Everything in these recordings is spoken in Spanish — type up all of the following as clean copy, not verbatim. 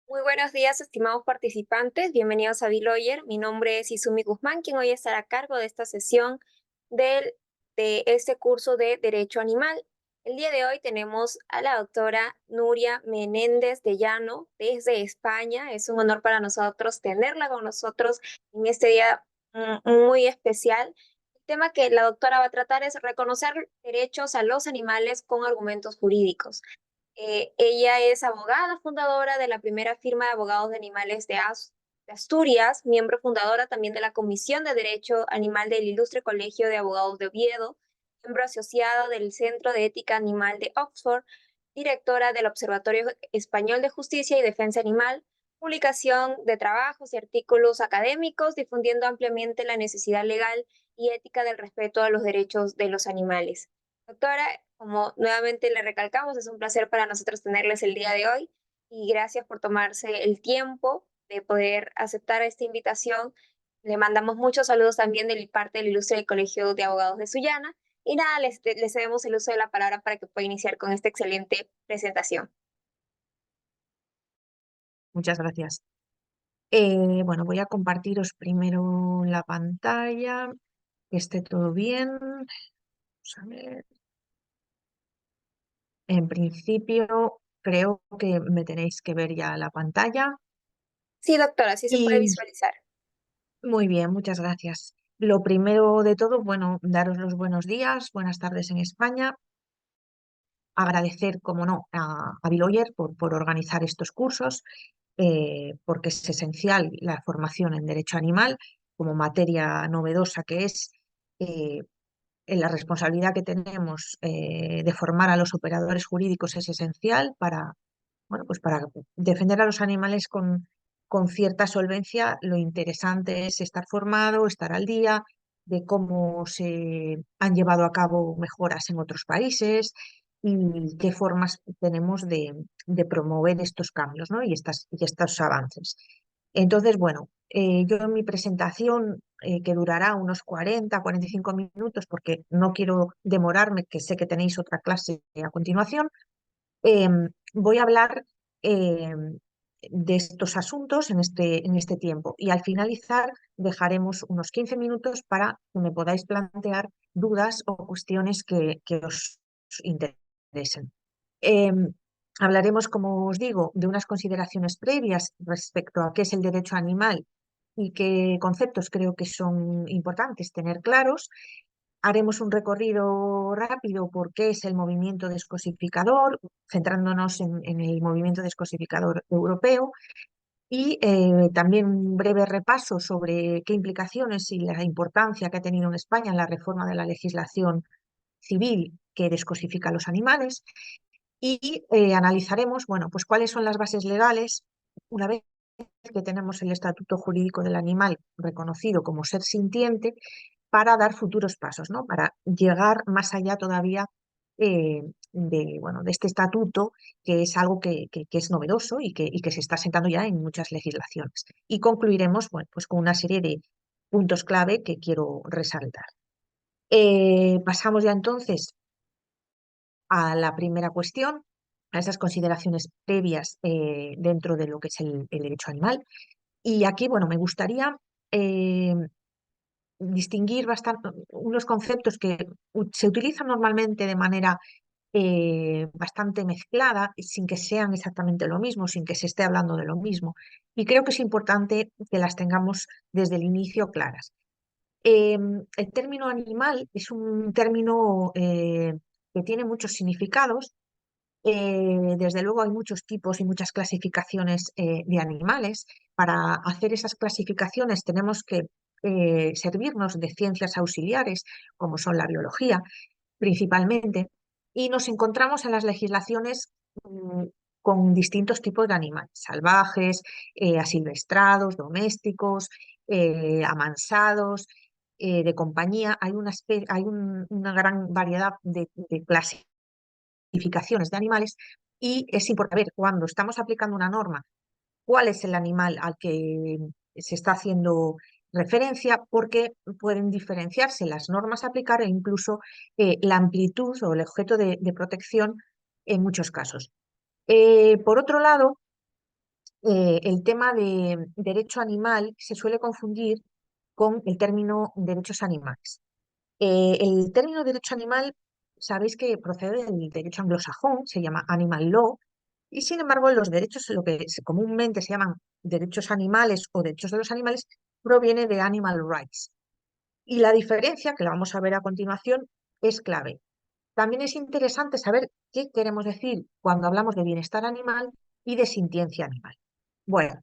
Muy buenos días, estimados participantes. Bienvenidos a Biloyer. Mi nombre es Izumi Guzmán, quien hoy estará a cargo de esta sesión de este curso de Derecho Animal. El día de hoy tenemos a la doctora Nuria Menéndez de Llano desde España. Es un honor para nosotros tenerla con nosotros en este día muy especial. El tema que la doctora va a tratar es reconocer derechos a los animales con argumentos jurídicos. Ella es abogada fundadora de la primera firma de abogados de animales de Asturias, miembro fundadora también de la Comisión de Derecho Animal del Ilustre Colegio de Abogados de Oviedo, miembro asociado del Centro de Ética Animal de Oxford, directora del Observatorio Español de Justicia y Defensa Animal, publicación de trabajos y artículos académicos difundiendo ampliamente la necesidad legal y ética del respeto a los derechos de los animales. Doctora, como nuevamente le recalcamos, es un placer para nosotros tenerles el día de hoy y gracias por tomarse el tiempo de poder aceptar esta invitación. Le mandamos muchos saludos también de parte del Ilustre Colegio de Abogados de Sullana. Y nada, les cedemos el uso de la palabra para que pueda iniciar con esta excelente presentación. Muchas gracias. Bueno, voy a compartiros primero la pantalla, que esté todo bien. Vamos a ver. En principio, creo que me tenéis que ver ya la pantalla. Sí, doctora, sí se puede Y visualizar. muy bien, muchas gracias. Lo primero de todo, bueno, daros los buenos días, buenas tardes en España. Agradecer, como no, a Biloyer por organizar estos cursos, porque es esencial la formación en derecho animal como materia novedosa que es. eh, en la responsabilidad que tenemos de formar a los operadores jurídicos es esencial para, bueno, pues para defender a los animales con cierta solvencia. Lo interesante es estar formado, estar al día de cómo se han llevado a cabo mejoras en otros países y qué formas tenemos de promover estos cambios, ¿no? y estos avances. Entonces, bueno, yo en mi presentación, que durará unos 40, 45 minutos, porque no quiero demorarme, que sé que tenéis otra clase a continuación, voy a hablar de estos asuntos en este tiempo, y al finalizar dejaremos unos 15 minutos para que me podáis plantear dudas o cuestiones que os interesen. Hablaremos, como os digo, de unas consideraciones previas respecto a qué es el derecho animal y qué conceptos creo que son importantes tener claros. Haremos un recorrido rápido por qué es el movimiento descosificador, centrándonos en el movimiento descosificador europeo, y también un breve repaso sobre qué implicaciones y la importancia que ha tenido en España en la reforma de la legislación civil que descosifica a los animales. Y analizaremos, bueno, pues cuáles son las bases legales una vez que tenemos el estatuto jurídico del animal reconocido como ser sintiente, para dar futuros pasos, ¿no? Para llegar más allá todavía bueno, de este estatuto, que es algo que es novedoso y que se está sentando ya en muchas legislaciones. Y concluiremos, bueno, pues con una serie de puntos clave que quiero resaltar. Pasamos ya entonces a la primera cuestión, a esas consideraciones previas dentro de lo que es el derecho animal. Y aquí, bueno, me gustaría eh, distinguir bastante unos conceptos que se utilizan normalmente de manera bastante mezclada, sin que sean exactamente lo mismo, sin que se esté hablando de lo mismo. Y creo que es importante que las tengamos desde el inicio claras. El término animal es un término que tiene muchos significados. Desde luego hay muchos tipos y muchas clasificaciones de animales. Para hacer esas clasificaciones tenemos que servirnos de ciencias auxiliares, como son la biología, principalmente, y nos encontramos en las legislaciones con distintos tipos de animales: salvajes, asilvestrados, domésticos, amansados, de compañía. Hay una gran variedad de clasificaciones de animales, y es importante ver, cuando estamos aplicando una norma, cuál es el animal al que se está haciendo referencia, porque pueden diferenciarse las normas a aplicar e incluso la amplitud o el objeto de protección en muchos casos. Por otro lado, el tema de derecho animal se suele confundir con el término derechos animales. El término derecho animal, sabéis que procede del derecho anglosajón, se llama animal law, y sin embargo los derechos, lo que comúnmente se llaman derechos animales o derechos de los animales, proviene de animal rights. Y la diferencia, que la vamos a ver a continuación, es clave. También es interesante saber qué queremos decir cuando hablamos de bienestar animal y de sintiencia animal. Bueno,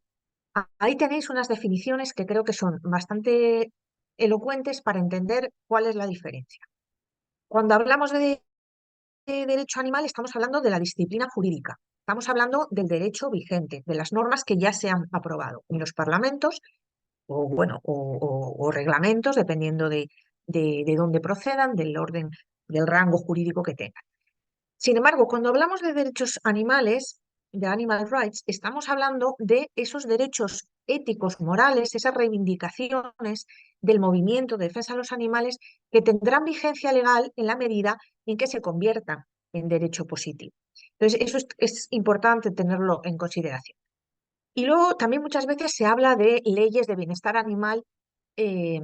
ahí tenéis unas definiciones que creo que son bastante elocuentes para entender cuál es la diferencia. Cuando hablamos de derecho animal, estamos hablando de la disciplina jurídica. Estamos hablando del derecho vigente, de las normas que ya se han aprobado en los parlamentos o, bueno, o reglamentos, dependiendo de dónde procedan, del orden, del rango jurídico que tengan. Sin embargo, cuando hablamos de derechos animales, de animal rights, estamos hablando de esos derechos éticos, morales, esas reivindicaciones del movimiento de defensa de los animales que tendrán vigencia legal en la medida en que se conviertan en derecho positivo. Entonces, eso es importante tenerlo en consideración. Y luego también muchas veces se habla de leyes de bienestar animal eh,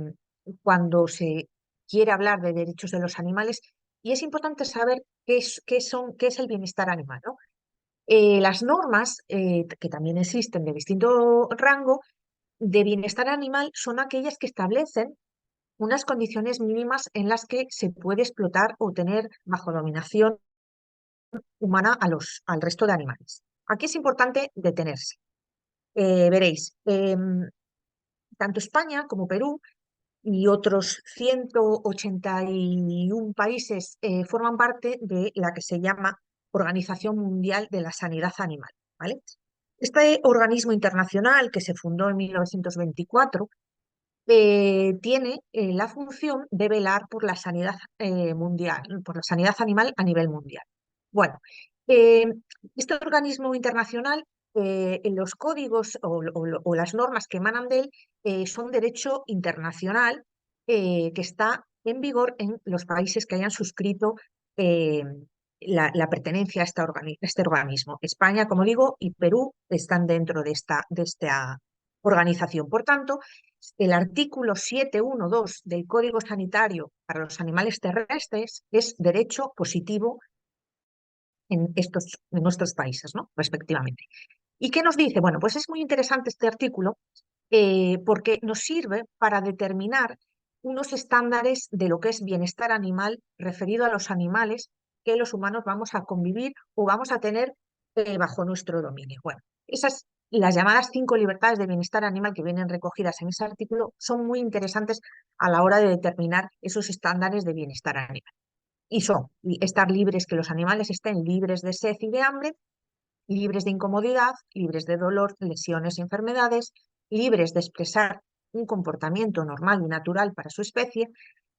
cuando se quiere hablar de derechos de los animales y es importante saber qué es el bienestar animal, ¿no? Las normas, que también existen de distinto rango, de bienestar animal son aquellas que establecen unas condiciones mínimas en las que se puede explotar o tener bajo dominación humana al resto de animales. Aquí es importante detenerse. Veréis, tanto España como Perú y otros 181 países forman parte de la que se llama Organización Mundial de la Sanidad Animal, ¿vale? Este organismo internacional que se fundó en 1924 tiene la función de velar por la sanidad mundial, por la sanidad animal a nivel mundial. Bueno, eh, este organismo internacional, en los códigos o las normas que emanan de él, son derecho internacional que está en vigor en los países que hayan suscrito eh, la pertenencia a este organismo. España, como digo, y Perú están dentro de esta organización. Por tanto, el artículo 712 del Código Sanitario para los animales terrestres es derecho positivo en nuestros países, ¿no? Respectivamente. ¿Y qué nos dice? Bueno, pues es muy interesante este artículo porque nos sirve para determinar unos estándares de lo que es bienestar animal referido a los animales que los humanos vamos a convivir o vamos a tener bajo nuestro dominio. Bueno, esas las llamadas 5 libertades de bienestar animal que vienen recogidas en ese artículo son muy interesantes a la hora de determinar esos estándares de bienestar animal. Y son estar libres, que los animales estén libres de sed y de hambre, libres de incomodidad, libres de dolor, lesiones y enfermedades, libres de expresar un comportamiento normal y natural para su especie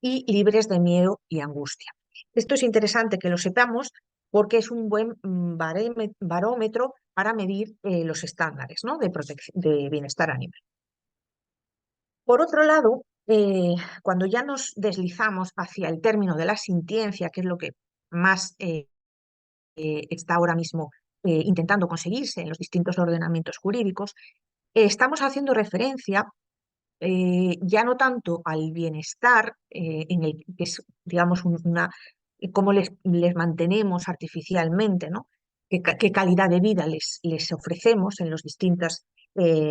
y libres de miedo y angustia. Esto es interesante que lo sepamos porque es un buen barómetro para medir los estándares, ¿no? de bienestar animal. Por otro lado, cuando ya nos deslizamos hacia el término de la sintiencia, que es lo que más está ahora mismo intentando conseguirse en los distintos ordenamientos jurídicos, estamos haciendo referencia ya no tanto al bienestar, en el que es, digamos, cómo les mantenemos artificialmente, ¿no? Qué calidad de vida les ofrecemos en las distintas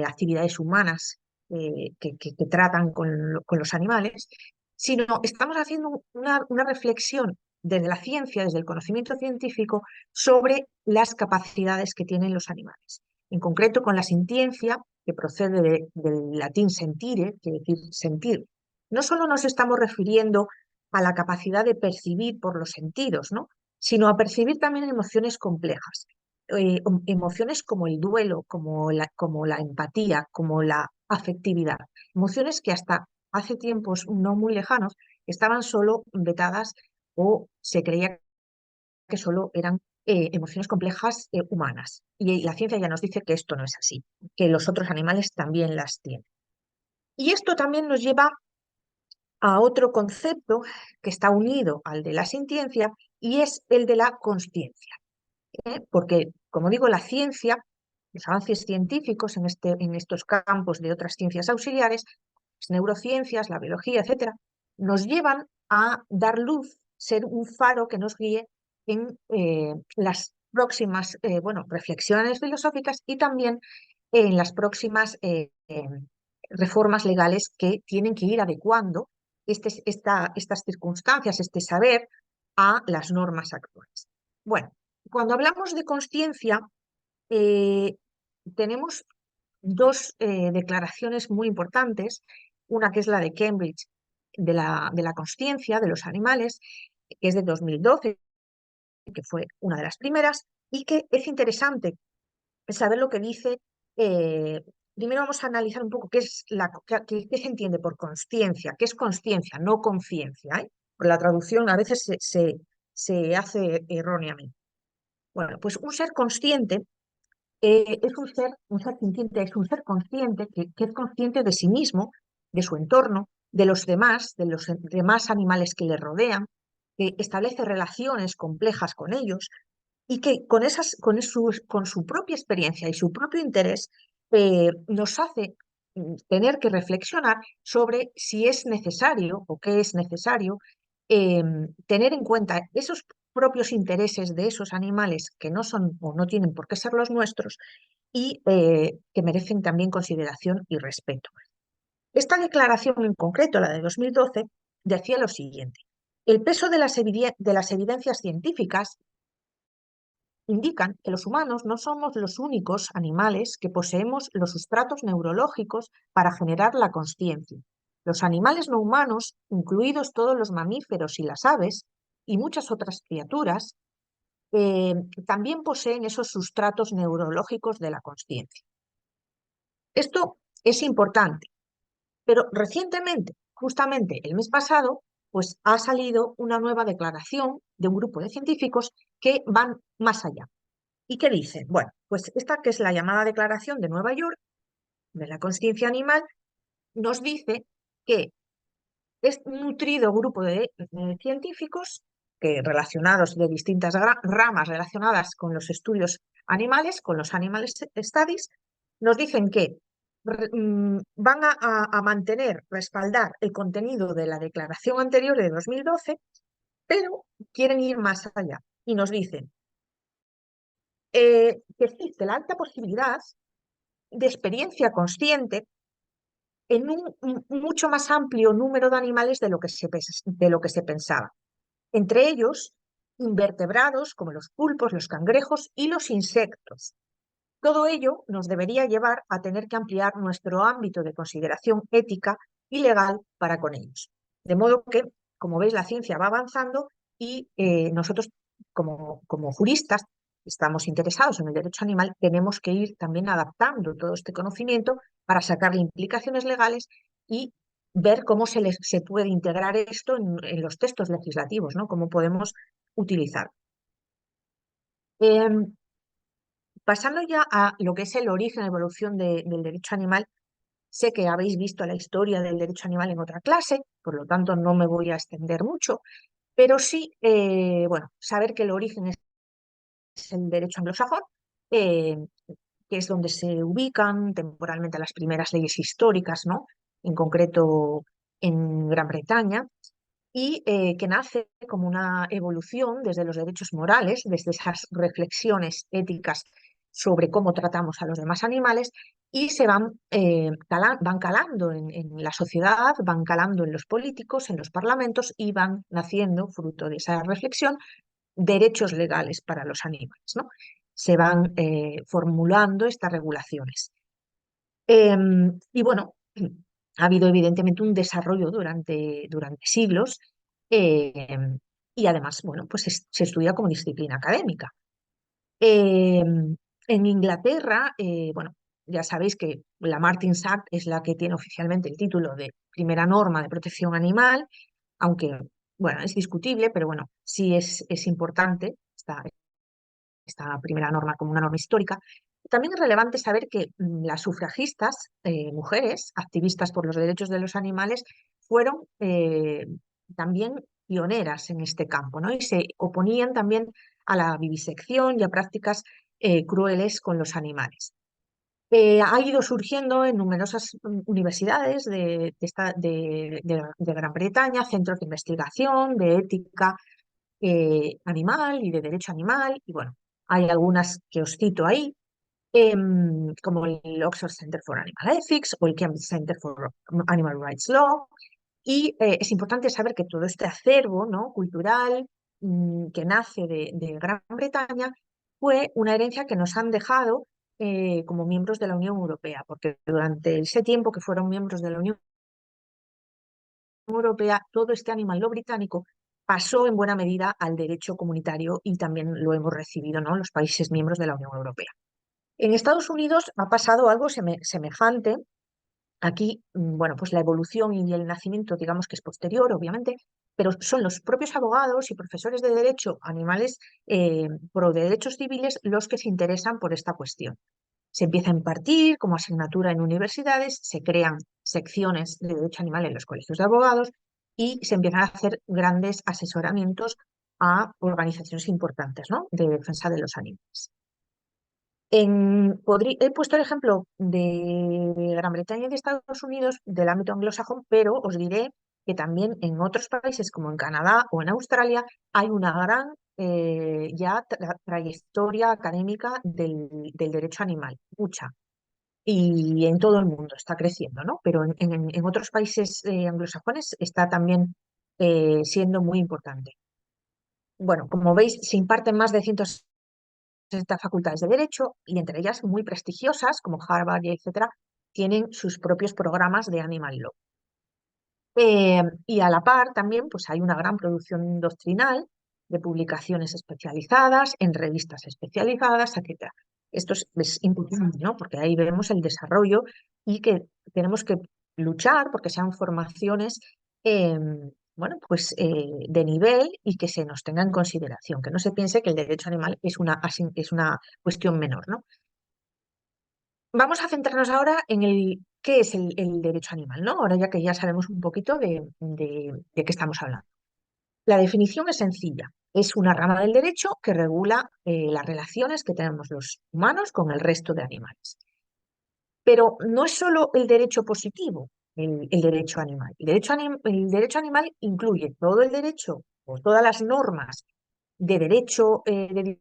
actividades humanas que tratan con los animales, sino estamos haciendo una reflexión desde la ciencia, desde el conocimiento científico, sobre las capacidades que tienen los animales. En concreto, con la sintiencia, que procede del latín sentire, quiere decir sentir. No solo nos estamos refiriendo a la capacidad de percibir por los sentidos, ¿no? Sino a percibir también emociones complejas. Emociones como el duelo, como la empatía, como la afectividad. Emociones que hasta hace tiempos no muy lejanos estaban solo vetadas o se creía que solo eran emociones complejas humanas. Y la ciencia ya nos dice que esto no es así, que los otros animales también las tienen. Y esto también nos lleva a otro concepto que está unido al de la sintiencia y es el de la consciencia. Porque, como digo, la ciencia los avances científicos en estos campos de otras ciencias auxiliares, las neurociencias, la biología, etcétera, nos llevan a dar luz, ser un faro que nos guíe en las próximas bueno, reflexiones filosóficas y también en las próximas reformas legales que tienen que ir adecuando estas circunstancias, este saber, a las normas actuales. Bueno, cuando hablamos de consciencia, eh, tenemos dos declaraciones muy importantes, una que es la de Cambridge de la consciencia de los animales, que es de 2012, que fue una de las primeras, y que es interesante saber lo que dice. eh, Primero vamos a analizar un poco qué se entiende por consciencia, qué es consciencia, no conciencia, ¿eh? Por la traducción a veces se hace erróneamente. Bueno, pues un ser consciente es un ser sintiente, es un ser consciente que es consciente de sí mismo, de su entorno, de los demás animales que le rodean, que establece relaciones complejas con ellos y que con su propia experiencia y su propio interés nos hace tener que reflexionar sobre si es necesario o qué es necesario tener en cuenta esos propios intereses de esos animales que no son o no tienen por qué ser los nuestros y que merecen también consideración y respeto. Esta declaración en concreto, la de 2012, decía lo siguiente: el peso de de las evidencias científicas indican que los humanos no somos los únicos animales que poseemos los sustratos neurológicos para generar la consciencia. Los animales no humanos, incluidos todos los mamíferos y las aves, y muchas otras criaturas, también poseen esos sustratos neurológicos de la consciencia. Esto es importante, pero recientemente, justamente el mes pasado, pues ha salido una nueva declaración de un grupo de científicos que van más allá. ¿Y qué dicen? Bueno, pues esta que es la llamada Declaración de Nueva York de la Consciencia Animal, nos dice que es un nutrido grupo de científicos que relacionados de distintas ramas relacionadas con los estudios animales, con los animal studies, nos dicen que van a mantener, respaldar el contenido de la declaración anterior de 2012, pero quieren ir más allá y nos dicen que existe la alta posibilidad de experiencia consciente en un mucho más amplio número de animales de lo que se pensaba. Entre ellos, invertebrados como los pulpos, los cangrejos y los insectos. Todo ello nos debería llevar a tener que ampliar nuestro ámbito de consideración ética y legal para con ellos. De modo que, como veis, la ciencia va avanzando y nosotros, como juristas, estamos interesados en el derecho animal, tenemos que ir también adaptando todo este conocimiento para sacarle implicaciones legales y ver cómo se puede integrar esto en los textos legislativos, ¿no? Cómo podemos utilizar. Pasando ya a lo que es el origen, la evolución del derecho animal, sé que habéis visto la historia del derecho animal en otra clase, por lo tanto no me voy a extender mucho, pero sí, bueno, saber que el origen es el derecho anglosajón, eh, que es donde se ubican temporalmente las primeras leyes históricas, ¿no? En concreto en Gran Bretaña, y que nace como una evolución desde los derechos morales, desde esas reflexiones éticas sobre cómo tratamos a los demás animales, y se van calando en la sociedad, van calando en los políticos, en los parlamentos, y van naciendo, fruto de esa reflexión, derechos legales para los animales, ¿no? Se van formulando estas regulaciones. Y bueno, ha habido evidentemente un desarrollo durante siglos, em, y además, bueno, pues se estudia como disciplina académica. En Inglaterra, bueno, ya sabéis que la Martins Act es la que tiene oficialmente el título de primera norma de protección animal, aunque, bueno, es discutible, pero bueno, sí es importante esta primera norma como una norma histórica. También es relevante saber que las sufragistas, mujeres, activistas por los derechos de los animales, fueron también pioneras en este campo, ¿no? Y se oponían también a la vivisección y a prácticas crueles con los animales. Ha ido surgiendo en numerosas universidades de Gran Bretaña, centros de investigación, de ética animal y de derecho animal, y bueno, hay algunas que os cito ahí, como el Oxford Center for Animal Ethics o el Cambridge Center for Animal Rights Law, y es importante saber que todo este acervo, ¿no?, cultural, que nace de Gran Bretaña fue una herencia que nos han dejado como miembros de la Unión Europea, porque durante ese tiempo que fueron miembros de la Unión Europea, todo este animal lo británico pasó en buena medida al derecho comunitario y también lo hemos recibido, ¿no?, los países miembros de la Unión Europea. En Estados Unidos ha pasado algo semejante. Aquí, bueno, pues la evolución y el nacimiento, digamos que es posterior, obviamente, pero son los propios abogados y profesores de derecho animales, pro derechos civiles, los que se interesan por esta cuestión. Se empieza a impartir como asignatura en universidades, se crean secciones de derecho animal en los colegios de abogados y se empiezan a hacer grandes asesoramientos a organizaciones importantes, ¿no?, de defensa de los animales. He puesto el ejemplo de Gran Bretaña y de Estados Unidos del ámbito anglosajón, pero os diré que también en otros países como en Canadá o en Australia hay una gran trayectoria académica del derecho animal, mucha, y en todo el mundo está creciendo, ¿no? Pero en otros países anglosajones está también siendo muy importante. Bueno, como veis, se imparten más de 160 facultades de Derecho y entre ellas muy prestigiosas como Harvard y etcétera, tienen sus propios programas de Animal Law. Y a la par también pues hay una gran producción doctrinal de publicaciones especializadas, en revistas especializadas, etcétera. Esto es importante, ¿no?, porque ahí vemos el desarrollo y que tenemos que luchar porque sean formaciones bueno, pues, de nivel y que se nos tenga en consideración, que no se piense que el derecho animal es una cuestión menor, ¿no? Vamos a centrarnos ahora en qué es el derecho animal, ¿no? Ahora ya sabemos un poquito de qué estamos hablando. La definición es sencilla. Es una rama del derecho que regula las relaciones que tenemos los humanos con el resto de animales. Pero no es solo el derecho positivo, el derecho animal. El derecho animal incluye todo el derecho o todas las normas de derecho de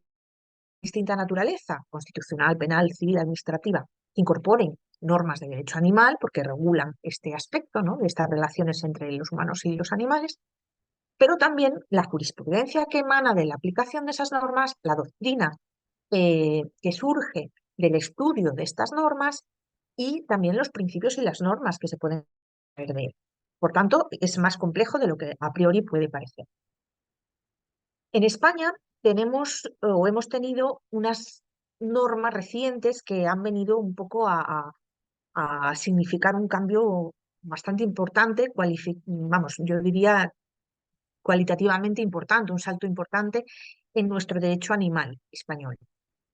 distinta naturaleza, constitucional, penal, civil, administrativa, que incorporen normas de derecho animal porque regulan este aspecto, ¿no?, de estas relaciones entre los humanos y los animales, pero también la jurisprudencia que emana de la aplicación de esas normas, la doctrina que surge del estudio de estas normas y también los principios y las normas que se pueden extraer de él. Por tanto, es más complejo de lo que a priori puede parecer. En España tenemos o hemos tenido unas normas recientes que han venido un poco a significar un cambio bastante importante, vamos, yo diría cualitativamente importante, un salto importante en nuestro derecho animal español.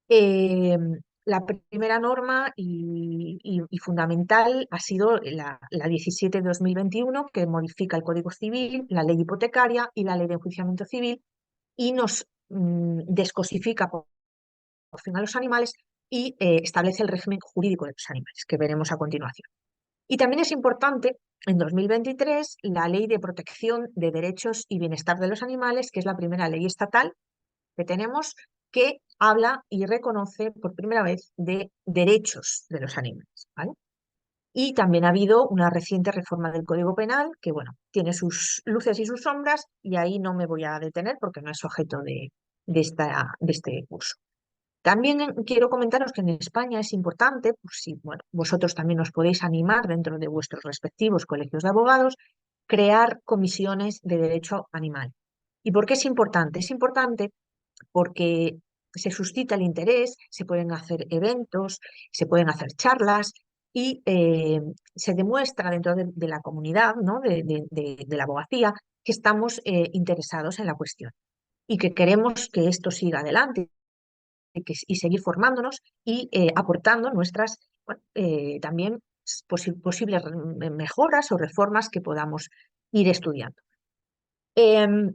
Eh, la primera norma y fundamental ha sido la 17 de 2021, que modifica el Código Civil, la ley hipotecaria y la ley de enjuiciamiento civil y nos descosifica por fin a los animales y establece el régimen jurídico de los animales, que veremos a continuación. Y también es importante, en 2023, la Ley de Protección de Derechos y Bienestar de los Animales, que es la primera ley estatal que tenemos, que habla y reconoce por primera vez de derechos de los animales, ¿vale? Y también ha habido una reciente reforma del Código Penal que, bueno, tiene sus luces y sus sombras y ahí no me voy a detener porque no es objeto de este curso. También quiero comentaros que en España es importante, por si bueno, vosotros también os podéis animar dentro de vuestros respectivos colegios de abogados, crear comisiones de derecho animal. ¿Y por qué es importante? Es importante porque se suscita el interés, se pueden hacer eventos, se pueden hacer charlas y se demuestra dentro de la comunidad, ¿no?, de la abogacía que estamos interesados en la cuestión y que queremos que esto siga adelante y seguir formándonos y aportando nuestras también posibles mejoras o reformas que podamos ir estudiando. Em,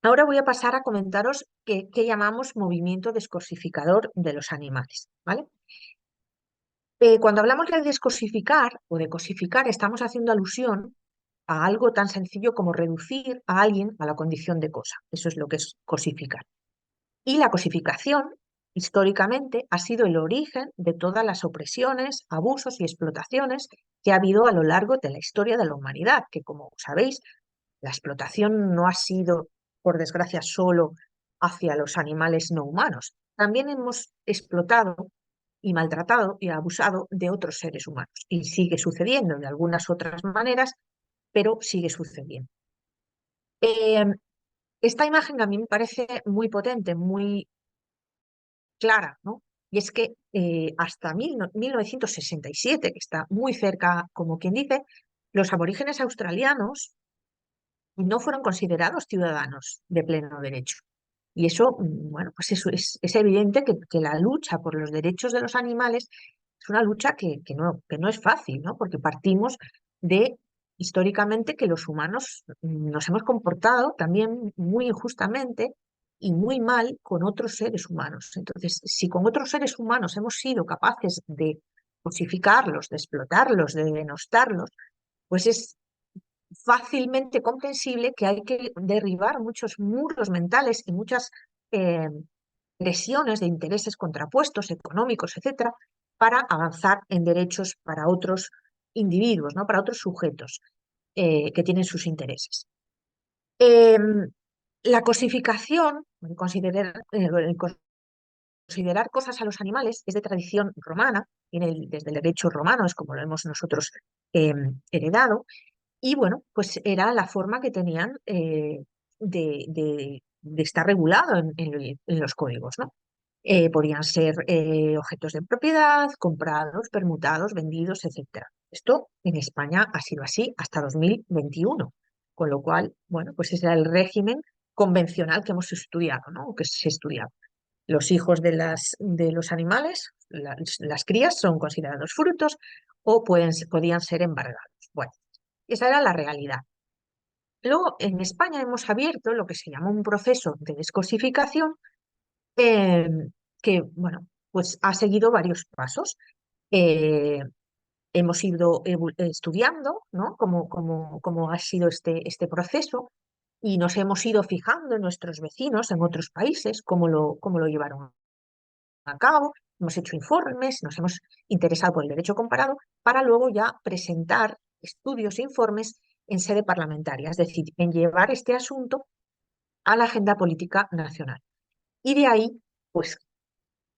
Ahora voy a pasar a comentaros qué llamamos movimiento descosificador de los animales, ¿vale? Cuando hablamos de descosificar o de cosificar, estamos haciendo alusión a algo tan sencillo como reducir a alguien a la condición de cosa. Eso es lo que es cosificar. Y la cosificación, históricamente, ha sido el origen de todas las opresiones, abusos y explotaciones que ha habido a lo largo de la historia de la humanidad, que como sabéis, la explotación no ha sido, por desgracia, solo hacia los animales no humanos. También hemos explotado y maltratado y abusado de otros seres humanos. Y sigue sucediendo de algunas otras maneras, pero sigue sucediendo. Eh, esta imagen a mí me parece muy potente, muy clara, ¿no? Y es que hasta 1967, que está muy cerca, como quien dice, los aborígenes australianos no fueron considerados ciudadanos de pleno derecho. Y eso, bueno, pues eso es evidente que la lucha por los derechos de los animales es una lucha que no es fácil, ¿no? Porque partimos de, históricamente, que los humanos nos hemos comportado también muy injustamente y muy mal con otros seres humanos. Entonces, si con otros seres humanos hemos sido capaces de cosificarlos, de explotarlos, de denostarlos, pues es fácilmente comprensible que hay que derribar muchos muros mentales y muchas eh, presiones de intereses contrapuestos, económicos, etcétera, para avanzar en derechos para otros individuos, ¿no? Para otros sujetos que tienen sus intereses. Eh, la cosificación, el considerar cosas a los animales, es de tradición romana, viene desde el derecho romano, es como lo hemos nosotros eh, heredado, y bueno, pues era la forma que tenían de estar regulado en los códigos, ¿no? Podían ser objetos de propiedad, comprados, permutados, vendidos, etcétera. Esto en España ha sido así hasta 2021, con lo cual, bueno, pues ese era el régimen convencional que hemos estudiado, ¿no? O que se estudiaba. Los hijos de los animales, las crías, son considerados frutos o podían ser embargados. Bueno, esa era la realidad. Luego, en España hemos abierto lo que se llama un proceso de descosificación eh, que, bueno, pues ha seguido varios pasos. Eh, hemos ido estudiando, ¿no? Cómo ha sido este proceso y nos hemos ido fijando en nuestros vecinos, en otros países, cómo lo llevaron a cabo. Hemos hecho informes, nos hemos interesado por el derecho comparado para luego ya presentar estudios e informes en sede parlamentaria, es decir, en llevar este asunto a la agenda política nacional. Y de ahí, pues,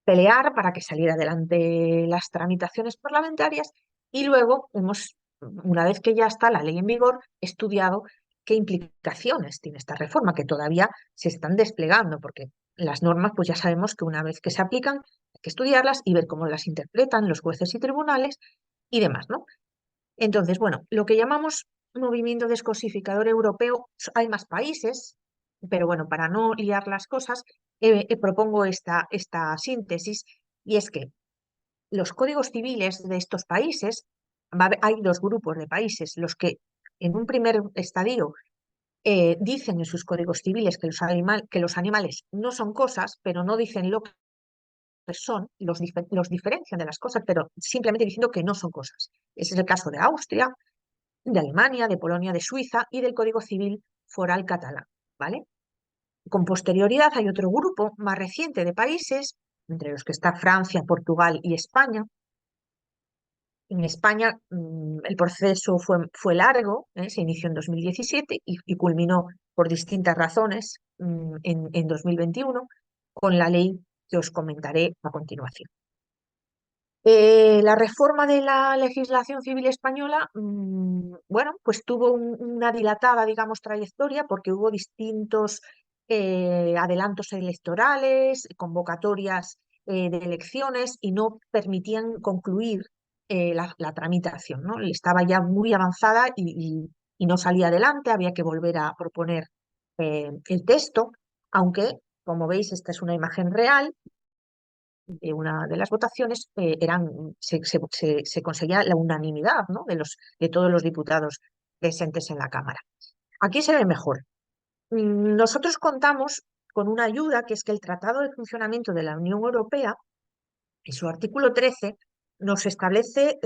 pelear para que saliera adelante las tramitaciones parlamentarias y luego hemos, una vez que ya está la ley en vigor, estudiado qué implicaciones tiene esta reforma, que todavía se están desplegando, porque las normas, pues ya sabemos que una vez que se aplican, hay que estudiarlas y ver cómo las interpretan los jueces y tribunales y demás, ¿no? Entonces, bueno, lo que llamamos movimiento descosificador europeo, hay más países, pero bueno, para no liar las cosas, propongo esta síntesis, y es que los códigos civiles de estos países, hay dos grupos de países, los que en un primer estadio dicen en sus códigos civiles que los animales no son cosas, pero no dicen lo que son, los diferencian de las cosas, pero simplemente diciendo que no son cosas. Ese es el caso de Austria, de Alemania, de Polonia, de Suiza y del Código Civil Foral catalán, ¿vale? Con posterioridad hay otro grupo más reciente de países, entre los que está Francia, Portugal y España. En España el proceso fue largo, se inició en 2017 y culminó por distintas razones en 2021 con la ley que os comentaré a continuación. La reforma de la legislación civil española, bueno, pues tuvo una dilatada, digamos, trayectoria porque hubo distintos adelantos electorales, convocatorias de elecciones y no permitían concluir la tramitación, ¿no? Estaba ya muy avanzada y no salía adelante, había que volver a proponer el texto, aunque, como veis, esta es una imagen real de una de las votaciones, se conseguía la unanimidad, ¿no? de todos los diputados presentes en la Cámara. Aquí se ve mejor. Nosotros contamos con una ayuda, que es que el Tratado de Funcionamiento de la Unión Europea, en su artículo 13, nos establece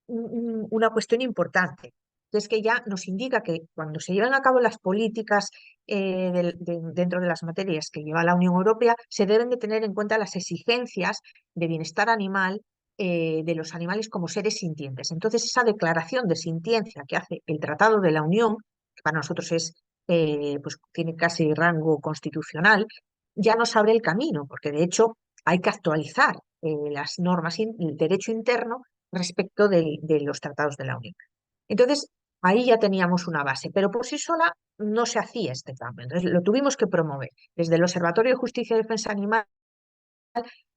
una cuestión importante, que es que ya nos indica que cuando se llevan a cabo las políticas dentro de las materias que lleva la Unión Europea, se deben de tener en cuenta las exigencias de bienestar animal de los animales como seres sintientes. Entonces, esa declaración de sintiencia que hace el Tratado de la Unión, que para nosotros pues, tiene casi rango constitucional, ya nos abre el camino, porque de hecho hay que actualizar las normas, el derecho interno respecto de los tratados de la Unión. Entonces, ahí ya teníamos una base, pero por sí sola no se hacía este cambio. Entonces, lo tuvimos que promover. Desde el Observatorio de Justicia y Defensa Animal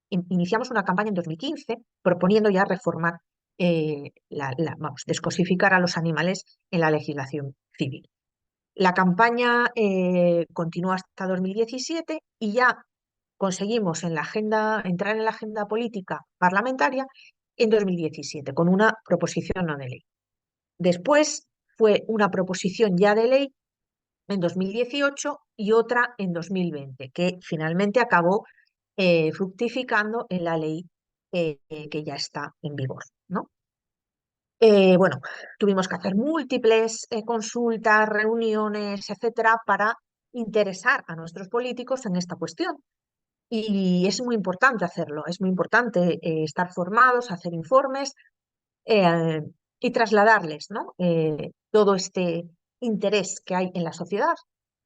iniciamos una campaña en 2015 proponiendo ya reformar, vamos, descosificar a los animales en la legislación civil. La campaña continuó hasta 2017 y ya conseguimos entrar en la agenda política parlamentaria en 2017 con una proposición no de ley. Después fue una proposición ya de ley en 2018 y otra en 2020, que finalmente acabó fructificando en la ley que ya está en vigor, ¿no? Bueno, tuvimos que hacer múltiples consultas, reuniones, etcétera, para interesar a nuestros políticos en esta cuestión. Y es muy importante hacerlo, es muy importante estar formados, hacer informes eh, y trasladarles, ¿no? Todo este interés que hay en la sociedad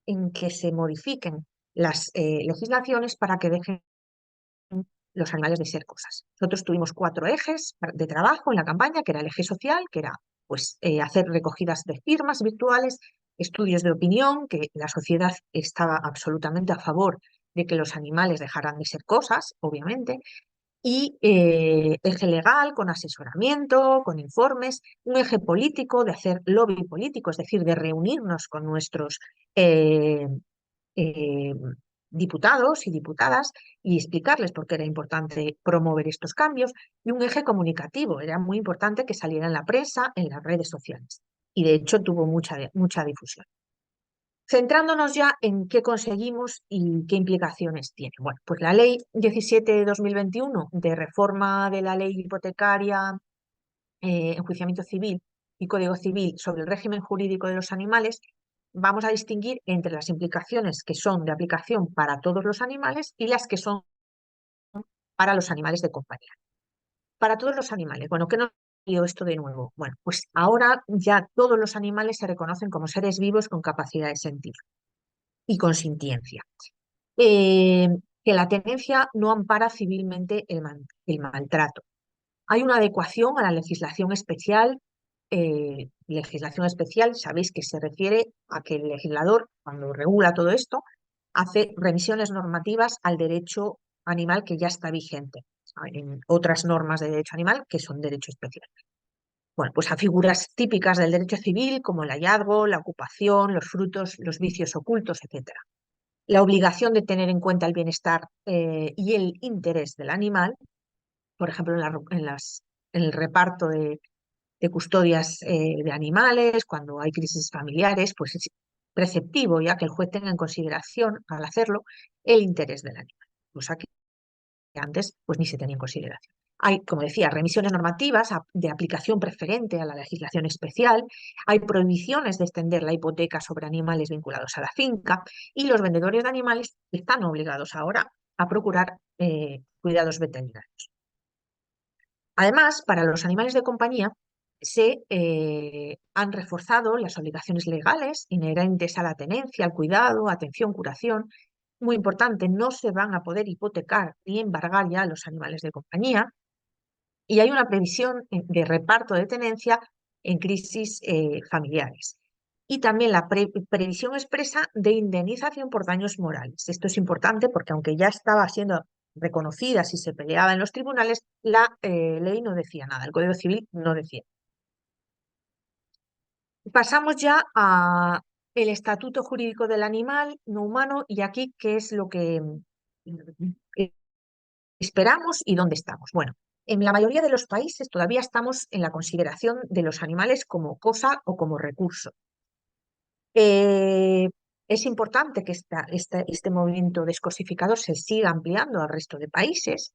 en que se modifiquen las legislaciones para que dejen los animales de ser cosas. Nosotros tuvimos 4 ejes de trabajo en la campaña, que era el eje social, que era pues, hacer recogidas de firmas virtuales, estudios de opinión, que la sociedad estaba absolutamente a favor de que los animales dejaran de ser cosas, obviamente, y eje legal con asesoramiento, con informes, un eje político de hacer lobby político, es decir, de reunirnos con nuestros eh, eh, diputados y diputadas y explicarles por qué era importante promover estos cambios, y un eje comunicativo, era muy importante que saliera en la prensa, en las redes sociales, y de hecho tuvo mucha difusión. Centrándonos ya en qué conseguimos y qué implicaciones tiene. Bueno, pues la Ley 17 de 2021 de reforma de la ley hipotecaria, enjuiciamiento civil y Código Civil sobre el régimen jurídico de los animales, vamos a distinguir entre las implicaciones que son de aplicación para todos los animales y las que son para los animales de compañía. Para todos los animales, bueno, ¿qué nos dio esto de nuevo? Bueno, pues ahora ya todos los animales se reconocen como seres vivos con capacidad de sentir y con sintiencia. Eh, que la tenencia no ampara civilmente el maltrato. Hay una adecuación a la legislación especial, sabéis que se refiere a que el legislador, cuando regula todo esto, hace revisiones normativas al derecho animal que ya está vigente, en otras normas de derecho animal que son derecho especial. Bueno, pues a figuras típicas del derecho civil como el hallazgo, la ocupación, los frutos, los vicios ocultos, etcétera. La obligación de tener en cuenta el bienestar y el interés del animal, por ejemplo, en el reparto de custodias de animales, cuando hay crisis familiares, pues es preceptivo ya que el juez tenga en consideración al hacerlo el interés del animal, cosa que antes pues ni se tenía en consideración. Hay, como decía, remisiones normativas de aplicación preferente a la legislación especial, hay prohibiciones de extender la hipoteca sobre animales vinculados a la finca y los vendedores de animales están obligados ahora a procurar cuidados veterinarios. Además, para los animales de compañía se han reforzado las obligaciones legales inherentes a la tenencia, al cuidado, atención, curación. Muy importante, no se van a poder hipotecar ni embargar ya los animales de compañía. Y hay una previsión de reparto de tenencia en crisis familiares. Y también la previsión expresa de indemnización por daños morales. Esto es importante porque aunque ya estaba siendo reconocida si se peleaba en los tribunales, la ley no decía nada, el Código Civil no decía. Pasamos ya a el estatuto jurídico del animal no humano y aquí qué es lo que eh, esperamos y dónde estamos. Bueno, en la mayoría de los países todavía estamos en la consideración de los animales como cosa o como recurso. Eh, es importante que este movimiento descosificador se siga ampliando al resto de países.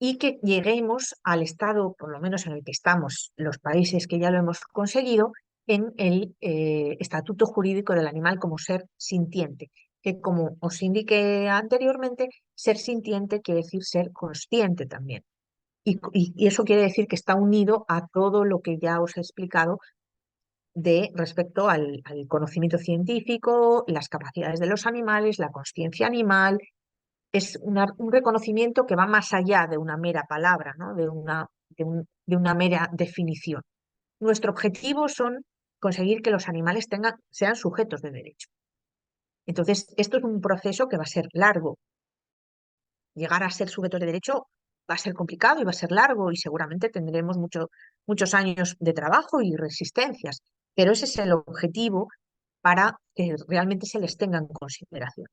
y que lleguemos al estado, por lo menos en el que estamos los países que ya lo hemos conseguido, en el estatuto jurídico del animal como ser sintiente, que como os indiqué anteriormente, ser sintiente quiere decir ser consciente también. Y eso quiere decir que está unido a todo lo que ya os he explicado de respecto al conocimiento científico, las capacidades de los animales, la consciencia animal. Es un reconocimiento que va más allá de una mera palabra, ¿no? De una mera definición. Nuestro objetivo son conseguir que los animales sean sujetos de derecho. Entonces, esto es un proceso que va a ser largo. Llegar a ser sujetos de derecho va a ser complicado y va a ser largo y seguramente tendremos muchos años de trabajo y resistencias, pero ese es el objetivo para que realmente se les tenga en consideración.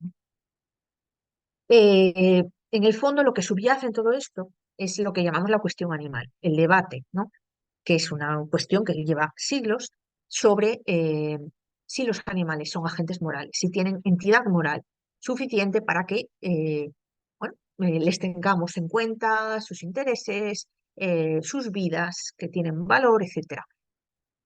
En el fondo, lo que subyace en todo esto es lo que llamamos la cuestión animal, el debate, ¿no? Que es una cuestión que lleva siglos sobre si los animales son agentes morales, si tienen entidad moral suficiente para que bueno, les tengamos en cuenta sus intereses, sus vidas, que tienen valor, etcétera.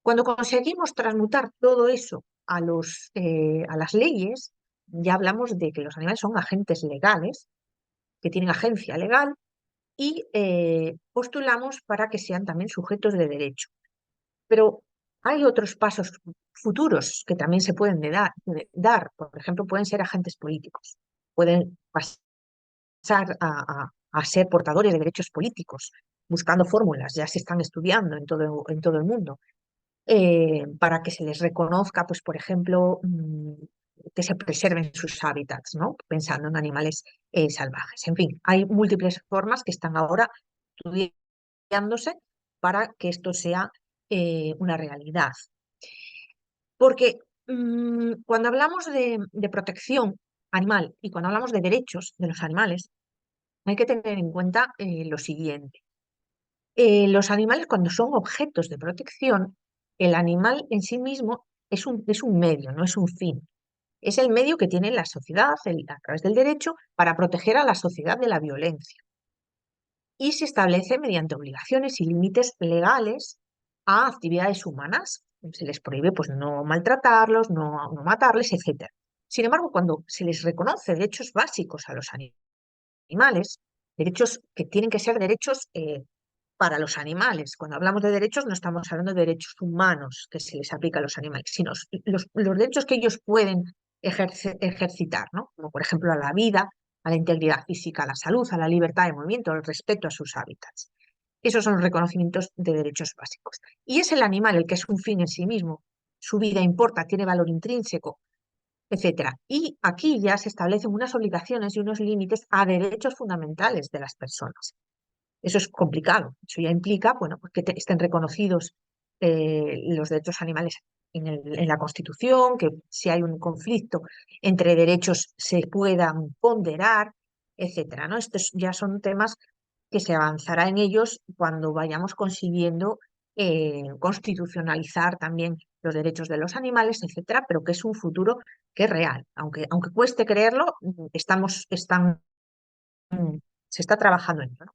Cuando conseguimos transmutar todo eso a las leyes, ya hablamos de que los animales son agentes legales, que tienen agencia legal, y postulamos para que sean también sujetos de derecho. Pero hay otros pasos futuros que también se pueden dar. Por ejemplo, pueden ser agentes políticos, pueden pasar a ser portadores de derechos políticos, buscando fórmulas, ya se están estudiando en todo el mundo, para que se les reconozca, pues, por ejemplo, que se preserven sus hábitats, ¿no? Pensando en animales salvajes. En fin, hay múltiples formas que están ahora estudiándose para que esto sea una realidad. Porque cuando hablamos de protección animal y cuando hablamos de derechos de los animales, hay que tener en cuenta lo siguiente. Los animales, cuando son objetos de protección, el animal en sí mismo es un medio, no es un fin. Es el medio que tiene la sociedad a través del derecho para proteger a la sociedad de la violencia. Y se establece mediante obligaciones y límites legales a actividades humanas. Se les prohíbe, pues, no maltratarlos, no matarles, etc. Sin embargo, cuando se les reconoce derechos básicos a los animales, derechos que tienen que ser derechos para los animales. Cuando hablamos de derechos no estamos hablando de derechos humanos que se les aplica a los animales, sino los derechos que ellos pueden ejercitar, ¿no? Como por ejemplo a la vida, a la integridad física, a la salud, a la libertad de movimiento, al respeto a sus hábitats. Esos son los reconocimientos de derechos básicos. Y es el animal el que es un fin en sí mismo. Su vida importa, tiene valor intrínseco, etcétera. Y aquí ya se establecen unas obligaciones y unos límites a derechos fundamentales de las personas. Eso es complicado. Eso ya implica, bueno, pues que estén reconocidos los derechos animales en la Constitución, que si hay un conflicto entre derechos se puedan ponderar, etcétera, ¿no? Estos ya son temas que se avanzará en ellos cuando vayamos consiguiendo constitucionalizar también los derechos de los animales, etcétera, pero que es un futuro que es real. Aunque cueste creerlo, se está trabajando en ello, ¿no?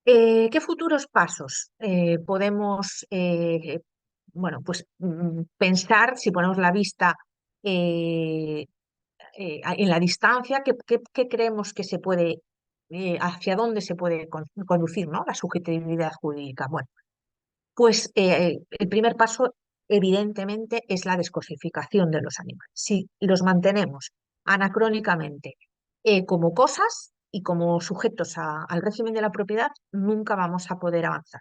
¿Qué futuros pasos podemos bueno, pues, pensar si ponemos la vista eh, en la distancia? ¿Qué creemos que se puede, hacia dónde se puede conducir, ¿no? La subjetividad jurídica? Bueno, pues el primer paso, evidentemente, es la descosificación de los animales. Si los mantenemos anacrónicamente como cosas y como sujetos al régimen de la propiedad, nunca vamos a poder avanzar.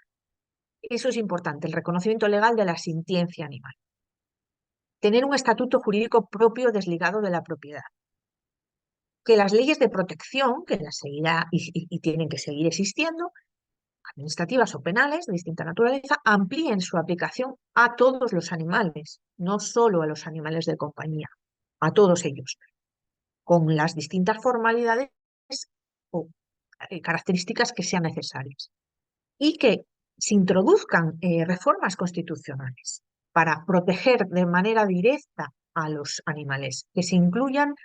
Eso es importante, el reconocimiento legal de la sintiencia animal. Tener un estatuto jurídico propio desligado de la propiedad. Que las leyes de protección, que las seguirá y tienen que seguir existiendo, administrativas o penales de distinta naturaleza, amplíen su aplicación a todos los animales, no solo a los animales de compañía, a todos ellos, con las distintas formalidades o características que sean necesarias. Y que se introduzcan reformas constitucionales para proteger de manera directa a los animales, que se incluyan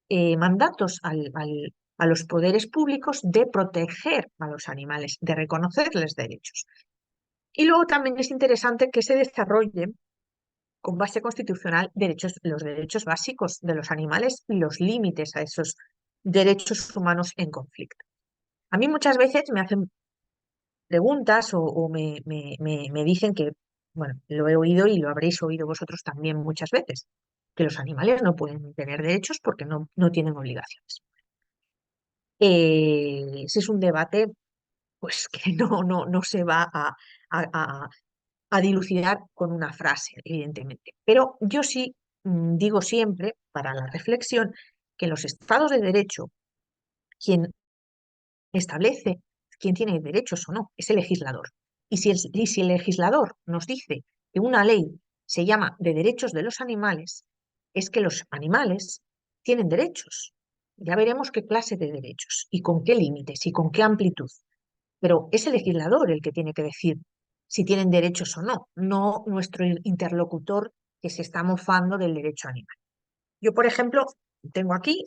mandatos a los poderes públicos de proteger a los animales, de reconocerles derechos. Y luego también es interesante que se desarrollen con base constitucional los derechos básicos de los animales y los límites a esos derechos humanos en conflicto. A mí muchas veces me hacen preguntas o me dicen que, bueno, lo he oído y lo habréis oído vosotros también muchas veces, que los animales no pueden tener derechos porque no tienen obligaciones. Ese es un debate pues, que no se va a, a dilucidar con una frase, evidentemente. Pero yo sí digo siempre, para la reflexión, que en los estados de derecho, quien establece quién tiene derechos o no es el legislador. Y si el legislador nos dice que una ley se llama de derechos de los animales, es que los animales tienen derechos. Ya veremos qué clase de derechos y con qué límites y con qué amplitud. Pero es el legislador el que tiene que decir si tienen derechos o no, no nuestro interlocutor que se está mofando del derecho animal. Yo, por ejemplo, tengo aquí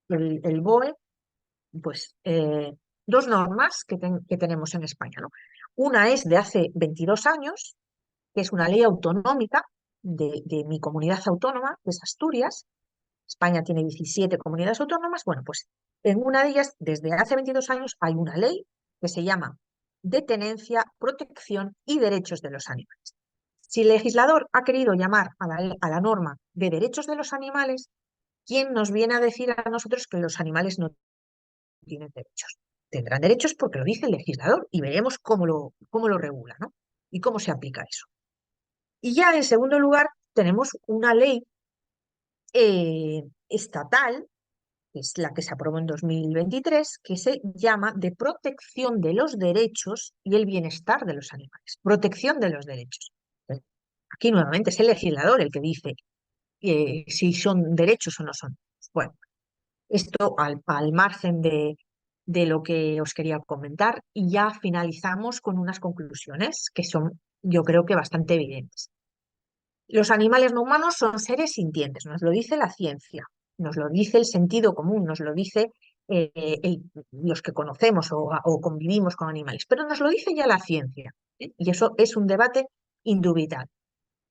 el BOE, pues dos normas que tenemos en España, ¿no? Una es de hace 22 años, que es una ley autonómica de mi comunidad autónoma, que es Asturias. España tiene 17 comunidades autónomas. Bueno, pues en una de ellas, desde hace 22 años, hay una ley que se llama de tenencia, protección y derechos de los animales. Si el legislador ha querido llamar a la norma de derechos de los animales, ¿quién nos viene a decir a nosotros que los animales no tienen derechos? Tendrán derechos porque lo dice el legislador y veremos cómo lo regula, ¿no? Y cómo se aplica eso. Y ya en segundo lugar, tenemos una ley estatal, que es la que se aprobó en 2023, que se llama de protección de los derechos y el bienestar de los animales. Protección de los derechos. Aquí nuevamente es el legislador el que dice si son derechos o no son. Bueno, esto al margen de lo que os quería comentar y ya finalizamos con unas conclusiones que son, yo creo que bastante evidentes. Los animales no humanos son seres sintientes, nos lo dice la ciencia, nos lo dice el sentido común, nos lo dice los que conocemos o convivimos con animales, pero nos lo dice ya la ciencia, ¿eh? Y eso es un debate indubitable.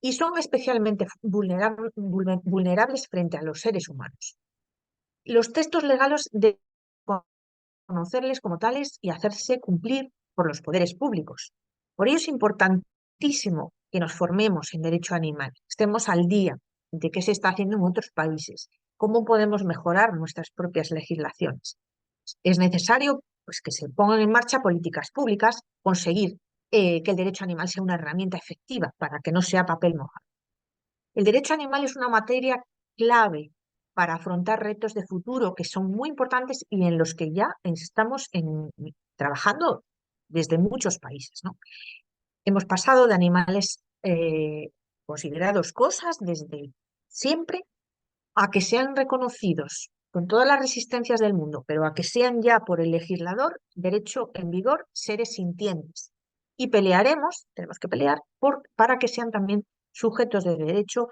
Y son especialmente vulnerables frente a los seres humanos. Los textos legales deben conocerles como tales y hacerse cumplir por los poderes públicos. Por ello es importantísimo que nos formemos en derecho animal, estemos al día de qué se está haciendo en otros países, cómo podemos mejorar nuestras propias legislaciones. Es necesario pues, que se pongan en marcha políticas públicas, conseguir que el derecho animal sea una herramienta efectiva para que no sea papel mojado. El derecho animal es una materia clave para afrontar retos de futuro que son muy importantes y en los que ya estamos trabajando desde muchos países, ¿no? Hemos pasado de animales considerados cosas desde siempre a que sean reconocidos con todas las resistencias del mundo, pero a que sean ya por el legislador, derecho en vigor, seres sintientes. Y pelearemos, tenemos que pelear para que sean también sujetos de derecho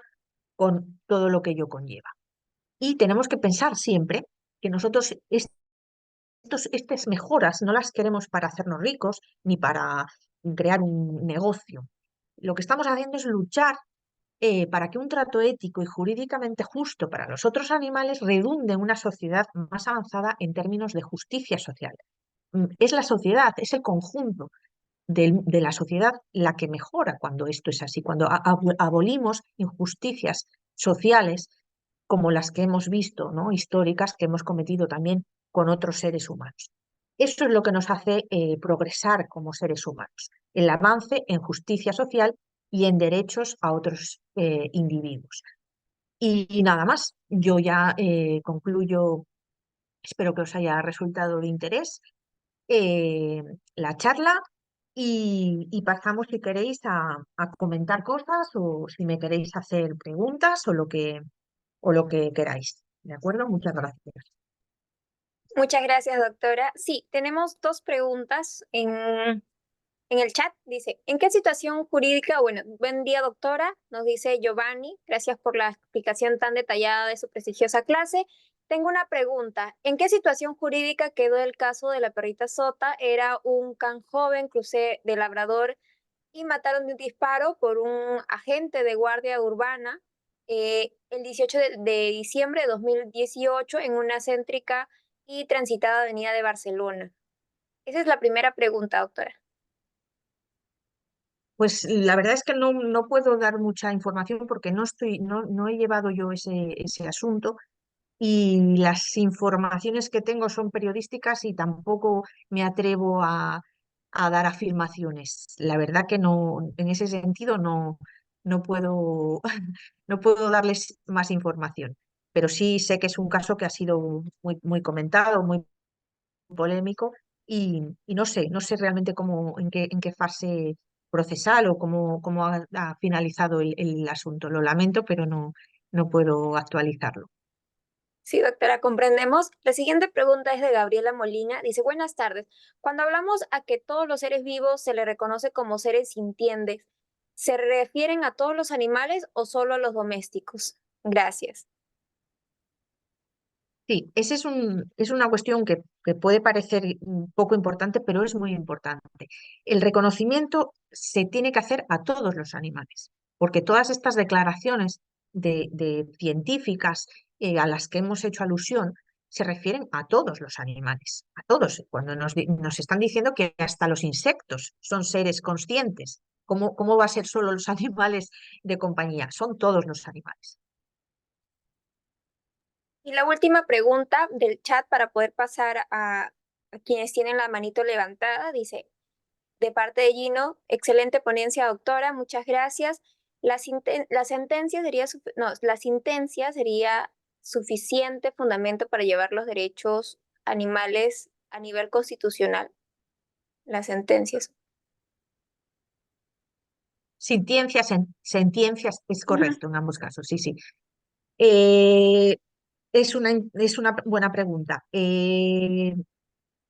con todo lo que ello conlleva. Y tenemos que pensar siempre que nosotros estas mejoras no las queremos para hacernos ricos ni para crear un negocio. Lo que estamos haciendo es luchar para que un trato ético y jurídicamente justo para los otros animales redunde en una sociedad más avanzada en términos de justicia social. Es la sociedad, es el conjunto de la sociedad la que mejora cuando esto es así, cuando abolimos injusticias sociales como las que hemos visto, ¿no? Históricas, que hemos cometido también con otros seres humanos. Eso es lo que nos hace progresar como seres humanos, el avance en justicia social y en derechos a otros individuos. Y nada más, yo ya concluyo, espero que os haya resultado de interés eh, la charla y pasamos, si queréis, a comentar cosas o si me queréis hacer preguntas o lo que queráis. ¿De acuerdo? Muchas gracias. Muchas gracias, doctora. Sí, tenemos dos preguntas en el chat. Dice, ¿en qué situación jurídica? Bueno, buen día, doctora. Nos dice Giovanni. Gracias por la explicación tan detallada de su prestigiosa clase. Tengo una pregunta. ¿En qué situación jurídica quedó el caso de la perrita Sota? Era un can joven, crucé de labrador y mataron de un disparo por un agente de guardia urbana el 18 de diciembre de 2018 en una céntrica y transitada avenida de Barcelona. Esa es la primera pregunta, doctora. Pues la verdad es que no puedo dar mucha información porque no he llevado yo ese asunto y las informaciones que tengo son periodísticas y tampoco me atrevo a dar afirmaciones. La verdad que no, en ese sentido no puedo, no puedo darles más información. Pero sí sé que es un caso que ha sido muy comentado, muy polémico y no sé realmente en qué fase procesal o cómo ha finalizado el asunto. Lo lamento, pero no puedo actualizarlo. Sí, doctora, comprendemos. La siguiente pregunta es de Gabriela Molina. Dice, buenas tardes. Cuando hablamos a que todos los seres vivos se les reconoce como seres sintientes, ¿se refieren a todos los animales o solo a los domésticos? Gracias. Sí, esa es una cuestión que puede parecer poco importante, pero es muy importante. El reconocimiento se tiene que hacer a todos los animales, porque todas estas declaraciones de científicas a las que hemos hecho alusión se refieren a todos los animales, a todos. Cuando nos están diciendo que hasta los insectos son seres conscientes, ¿cómo va a ser solo los animales de compañía? Son todos los animales. Y la última pregunta del chat para poder pasar a quienes tienen la manito levantada, dice, de parte de Gino, excelente ponencia, doctora, muchas gracias. La sentencia sería, no, la sentencia sería suficiente fundamento para llevar los derechos animales a nivel constitucional. Las sentencias. Sentencias es Ujú. correcto en ambos casos, sí, sí. Eh, es una buena pregunta.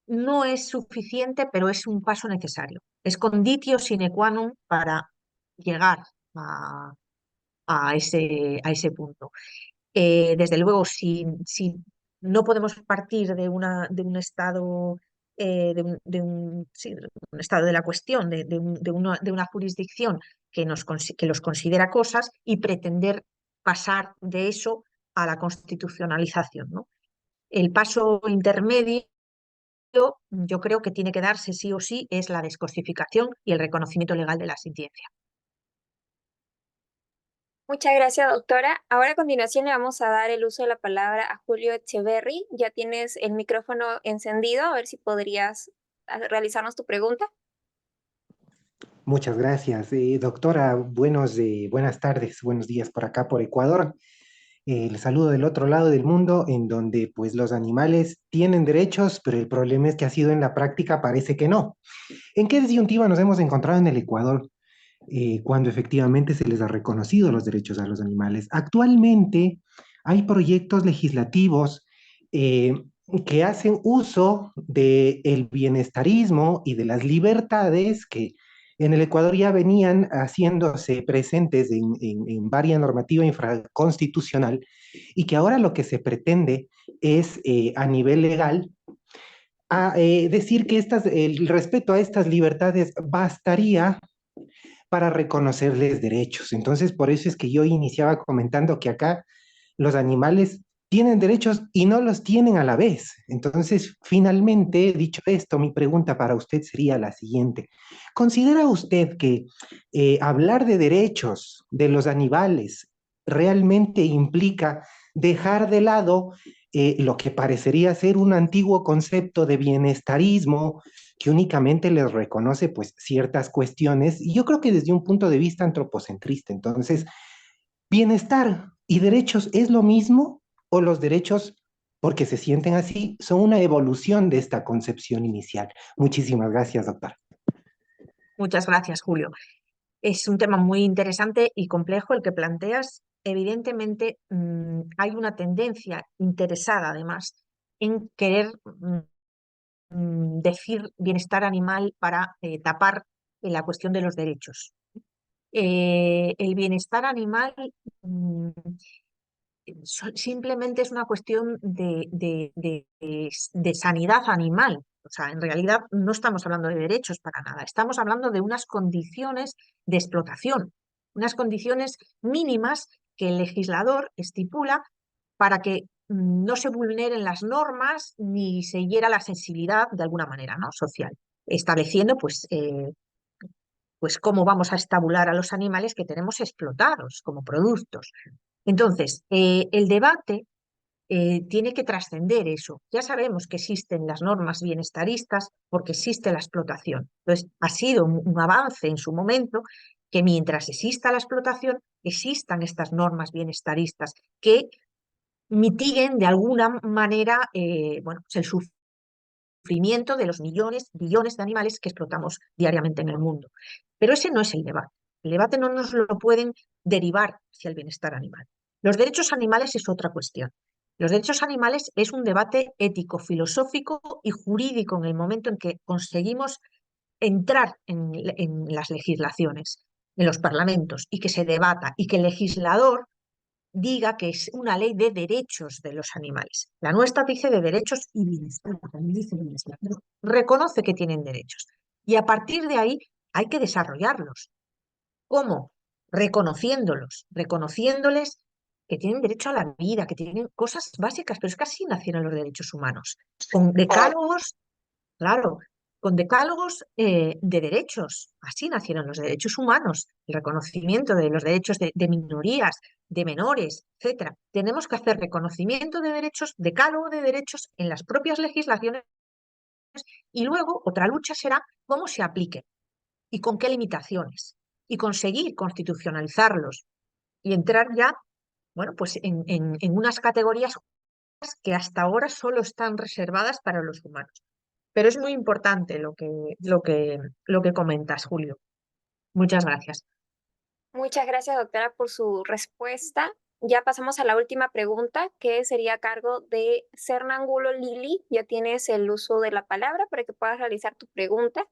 No es suficiente, pero es un paso necesario. Es conditio sine qua non para llegar a, a ese punto. Desde luego, si no podemos partir de un estado, sí, un estado de la cuestión, de una jurisdicción que los considera cosas y pretender pasar de eso a la constitucionalización, ¿no? El paso intermedio, yo creo que tiene que darse sí o sí, es la descosificación y el reconocimiento legal de la sentencia. Muchas gracias, doctora. Ahora a continuación le vamos a dar el uso de la palabra a Julio Echeverry. Ya tienes el micrófono encendido, a ver si podrías realizarnos tu pregunta. Muchas gracias. Doctora, buenas tardes, buenos días por acá, por Ecuador. Les saludo del otro lado del mundo, en donde pues los animales tienen derechos, pero el problema es que ha sido en la práctica parece que no. ¿En qué disyuntiva nos hemos encontrado en el Ecuador cuando efectivamente se les ha reconocido los derechos a los animales? Actualmente hay proyectos legislativos eh, que hacen uso del bienestarismo y de las libertades que en el Ecuador ya venían haciéndose presentes en varias normativa infraconstitucional y que ahora lo que se pretende es a nivel legal decir que el respeto a estas libertades bastaría para reconocerles derechos. Entonces, por eso es que yo iniciaba comentando que acá los animales tienen derechos y no los tienen a la vez. Entonces, finalmente, dicho esto, mi pregunta para usted sería la siguiente. ¿Considera usted que hablar de derechos de los animales realmente implica dejar de lado lo que parecería ser un antiguo concepto de bienestarismo que únicamente les reconoce pues ciertas cuestiones, y yo creo que desde un punto de vista antropocentrista? Entonces, ¿bienestar y derechos es lo mismo o los derechos, porque se sienten así, son una evolución de esta concepción inicial? Muchísimas gracias, doctor. Muchas gracias, Julio. Es un tema muy interesante y complejo el que planteas. Evidentemente, hay una tendencia interesada, además, en querer decir bienestar animal para tapar la cuestión de los derechos. El bienestar animal, mm, simplemente es una cuestión de sanidad animal. O sea, en realidad no estamos hablando de derechos para nada, estamos hablando de unas condiciones de explotación, unas condiciones mínimas que el legislador estipula para que no se vulneren las normas ni se hiera la sensibilidad de alguna manera, ¿no? Social, estableciendo pues cómo vamos a estabular a los animales que tenemos explotados como productos. Entonces, el debate tiene que trascender eso. Ya sabemos que existen las normas bienestaristas porque existe la explotación. Entonces, ha sido un avance en su momento que mientras exista la explotación, existan estas normas bienestaristas que mitiguen de alguna manera bueno, pues el sufrimiento de los millones, billones de animales que explotamos diariamente en el mundo. Pero ese no es el debate. El debate no nos lo pueden derivar hacia el bienestar animal. Los derechos animales es otra cuestión. Los derechos animales es un debate ético, filosófico y jurídico en el momento en que conseguimos entrar en las legislaciones, en los parlamentos, y que se debata y que el legislador diga que es una ley de derechos de los animales. La nuestra dice de derechos y bienestar, también dice bienestar, pero reconoce que tienen derechos. Y a partir de ahí hay que desarrollarlos. ¿Cómo? Reconociéndoles que tienen derecho a la vida, que tienen cosas básicas, pero es que así nacieron los derechos humanos, con decálogos. Claro, con decálogos de derechos. Así nacieron los derechos humanos, el reconocimiento de los derechos de minorías, de menores, etcétera. Tenemos que hacer reconocimiento de derechos, decálogo de derechos en las propias legislaciones y luego otra lucha será cómo se aplique y con qué limitaciones y conseguir constitucionalizarlos y entrar ya, bueno, pues en unas categorías que hasta ahora solo están reservadas para los humanos. Pero es muy importante lo que comentas, Julio. Muchas gracias. Muchas gracias, doctora, por su respuesta. Ya pasamos a la última pregunta, que sería a cargo de Cernangulo Lili. Ya tienes el uso de la palabra para que puedas realizar tu pregunta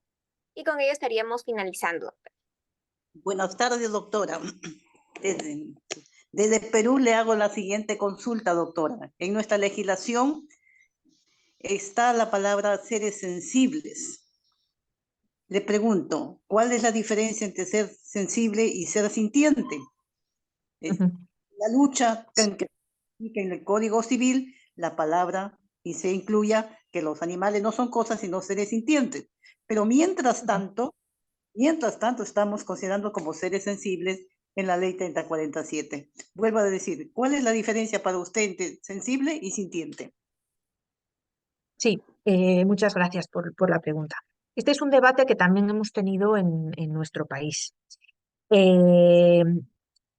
y con ello estaríamos finalizando. Buenas tardes, doctora. Desde Perú le hago la siguiente consulta, doctora. En nuestra legislación está la palabra seres sensibles. Le pregunto, ¿cuál es la diferencia entre ser sensible y ser sintiente? La lucha que en el Código Civil la palabra y se incluya que los animales no son cosas sino seres sintientes. Pero mientras tanto estamos considerando como seres sensibles en la ley 3047. Vuelvo a decir, ¿cuál es la diferencia para usted entre sensible y sintiente? Sí, muchas gracias por la pregunta. Este es un debate que también hemos tenido en nuestro país. Eh,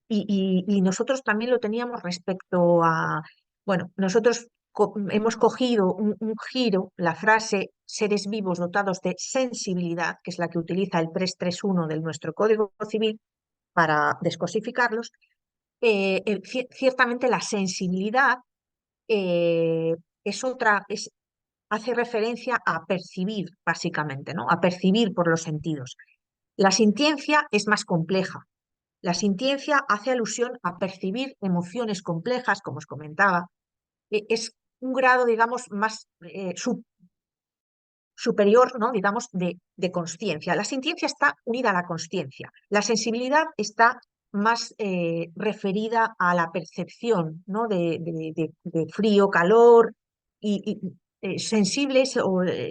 y nosotros también lo teníamos respecto a, bueno, nosotros hemos cogido un giro, la frase seres vivos dotados de sensibilidad, que es la que utiliza el 331 de nuestro Código Civil para descosificarlos. Ciertamente la sensibilidad eh, es otra, hace referencia a percibir, básicamente, ¿no? A percibir por los sentidos. La sintiencia es más compleja. La sintiencia hace alusión a percibir emociones complejas, como os comentaba. Es un grado, digamos, más superior, ¿no? Digamos, de consciencia. La sintiencia está unida a la consciencia. La sensibilidad está más referida a la percepción, ¿no? de frío, calor sensibles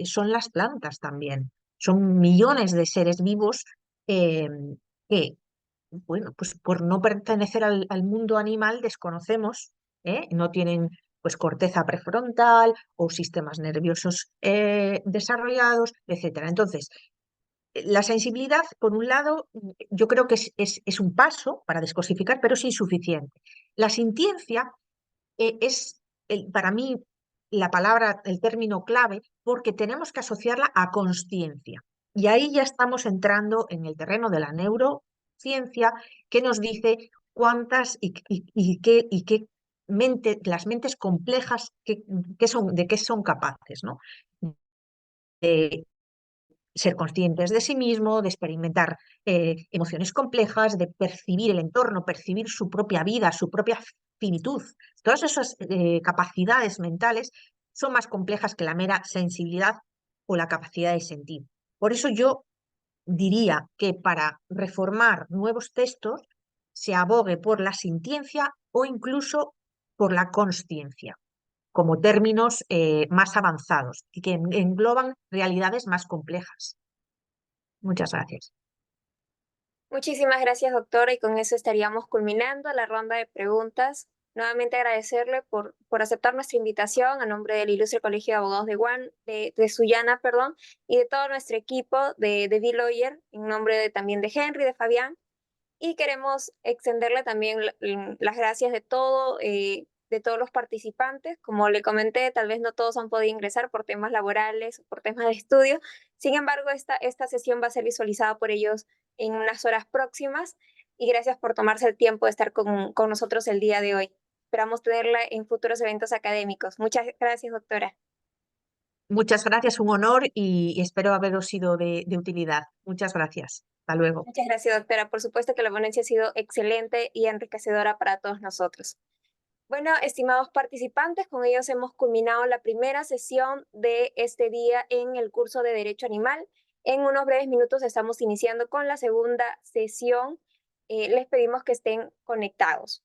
son las plantas también. Son millones de seres vivos que, bueno, pues por no pertenecer al mundo animal desconocemos, no tienen pues corteza prefrontal o sistemas nerviosos desarrollados, etcétera. Entonces, la sensibilidad, por un lado, yo creo que es un paso para descosificar, pero es insuficiente. La sintiencia es, para mí, la palabra, el término clave, porque tenemos que asociarla a consciencia. Y ahí ya estamos entrando en el terreno de la neurociencia, que nos dice cuántas y qué las mentes complejas de qué son capaces, ¿no? De ser conscientes de sí mismo, de experimentar emociones complejas, de percibir el entorno, percibir su propia vida, su propia finitud. Todas esas capacidades mentales son más complejas que la mera sensibilidad o la capacidad de sentir. Por eso yo diría que para reformar nuevos textos se abogue por la sintiencia o incluso por la consciencia, como términos más avanzados y que engloban realidades más complejas. Muchas gracias. Muchísimas gracias, doctora, y con eso estaríamos culminando la ronda de preguntas. Nuevamente agradecerle por aceptar nuestra invitación a nombre del Ilustre Colegio de Abogados de Sullana, perdón, y de todo nuestro equipo de B-Lawyer, en nombre también de Henry, de Fabián. Y queremos extenderle también las gracias de todos los participantes. Como le comenté, tal vez no todos han podido ingresar por temas laborales o por temas de estudio. Sin embargo, esta sesión va a ser visualizada por ellos en unas horas próximas. Y gracias por tomarse el tiempo de estar con nosotros el día de hoy. Esperamos tenerla en futuros eventos académicos. Muchas gracias, doctora. Muchas gracias, un honor y espero haberos sido de utilidad. Muchas gracias. Hasta luego. Muchas gracias, doctora. Por supuesto que la ponencia ha sido excelente y enriquecedora para todos nosotros. Bueno, estimados participantes, con ellos hemos culminado la primera sesión de este día en el curso de Derecho Animal. En unos breves minutos estamos iniciando con la segunda sesión. Les pedimos que estén conectados.